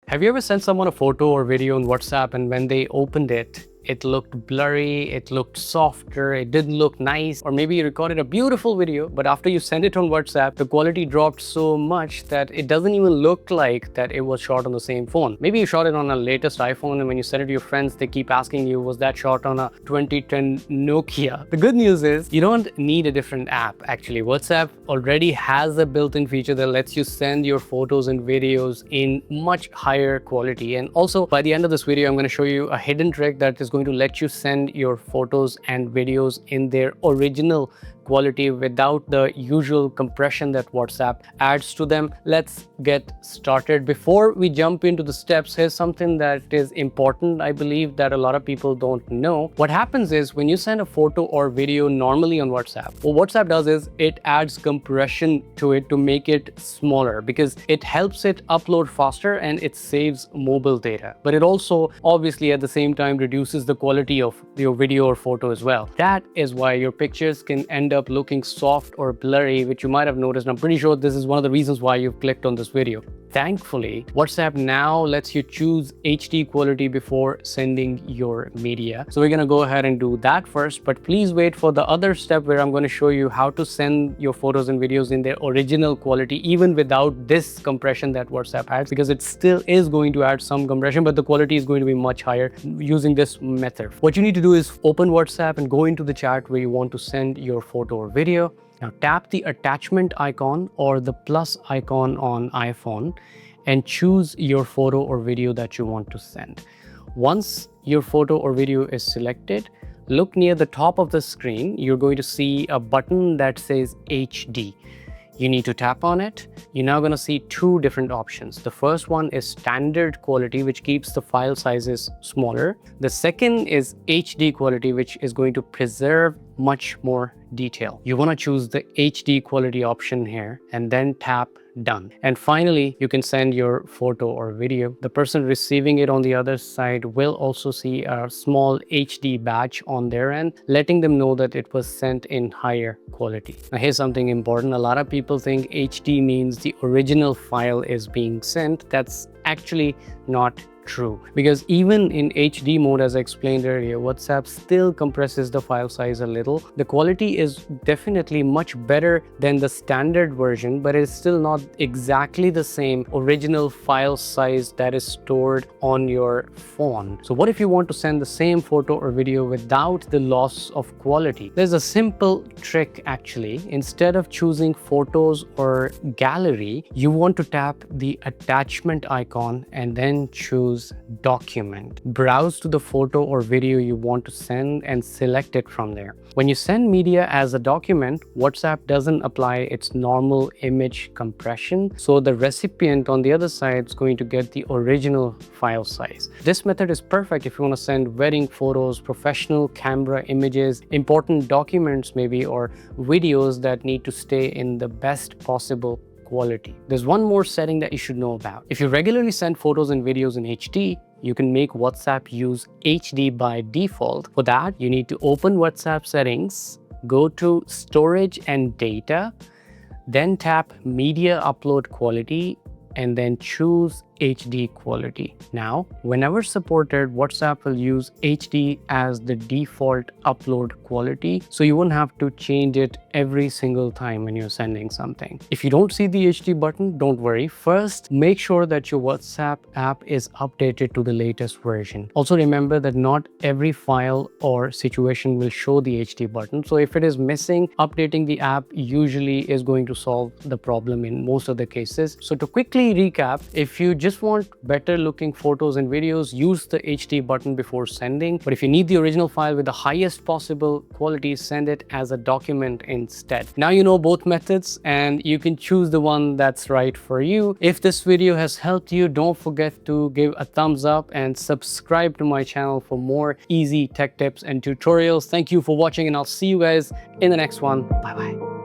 Have you ever sent someone a photo or video on WhatsApp and when they opened it, it looked blurry, it looked softer, it didn't look nice, or maybe you recorded a beautiful video, but after you send it on WhatsApp, the quality dropped so much that it doesn't even look like that it was shot on the same phone. Maybe you shot it on a latest iPhone and when you send it to your friends, they keep asking you, was that shot on a 2010 Nokia? The good news is you don't need a different app. Actually, WhatsApp already has a built-in feature that lets you send your photos and videos in much higher quality. And also by the end of this video, I'm going to show you a hidden trick that is going to let you send your photos and videos in their original quality without the usual compression that WhatsApp adds to them. Let's get started. Before we jump into the steps, here's something that is important, I believe, that a lot of people don't know. What happens is when you send a photo or video normally on WhatsApp, what WhatsApp does is it adds compression to it to make it smaller because it helps it upload faster and it saves mobile data. But it also obviously at the same time reduces the quality of your video or photo as well. That is why your pictures can end up looking soft or blurry, which you might have noticed. I'm pretty sure this is one of the reasons why you've clicked on this video. Thankfully, WhatsApp now lets you choose HD quality before sending your media. So we're going to go ahead and do that first, but please wait for the other step where I'm going to show you how to send your photos and videos in their original quality, even without this compression that WhatsApp adds, because it still is going to add some compression, but the quality is going to be much higher using this method. What you need to do is open WhatsApp and go into the chat where you want to send your photo or video. Now tap the attachment icon or the plus icon on iPhone and choose your photo or video that you want to send. Once your photo or video is selected, look near the top of the screen. You're going to see a button that says HD. You need to tap on it. You're now going to see two different options. The first one is standard quality, which keeps the file sizes smaller. The second is HD quality, which is going to preserve much more detail. You want to choose the HD quality option here and then tap done. And finally, you can send your photo or video. The person receiving it on the other side will also see a small HD badge on their end, letting them know that it was sent in higher quality. Now here's something important. A lot of people think HD means the original file is being sent. That's actually not true, because even in HD mode, as I explained earlier, WhatsApp still compresses the file size a little. The quality is definitely much better than the standard version, but it's still not exactly the same original file size that is stored on your phone. So what if you want to send the same photo or video without the loss of quality? There's a simple trick actually. Instead of choosing photos or gallery, you want to tap the attachment icon and then choose document. Browse to the photo or video you want to send and select it from there. When you send media as a document, WhatsApp doesn't apply its normal image compression, so the recipient on the other side is going to get the original file size. This method is perfect if you want to send wedding photos, professional camera images, important documents maybe, or videos that need to stay in the best possible quality. There's one more setting that you should know about. If you regularly send photos and videos in HD, you can make WhatsApp use HD by default. For that, you need to open WhatsApp settings, go to storage and data, then tap media upload quality, and then choose HD quality. Now, whenever supported, WhatsApp will use HD as the default upload quality, so you won't have to change it every single time when you're sending something. If you don't see the HD button, don't worry. First, make sure that your WhatsApp app is updated to the latest version. Also remember that not every file or situation will show the HD button, so if it is missing, updating the app usually is going to solve the problem in most of the cases. So to quickly recap, if you just want better looking photos and videos, use the HD button before sending. But if you need the original file with the highest possible quality, send it as a document instead. Now you know both methods and you can choose the one that's right for you. If this video has helped you, don't forget to give a thumbs up and subscribe to my channel for more easy tech tips and tutorials. Thank you for watching and I'll see you guys in the next one. Bye bye.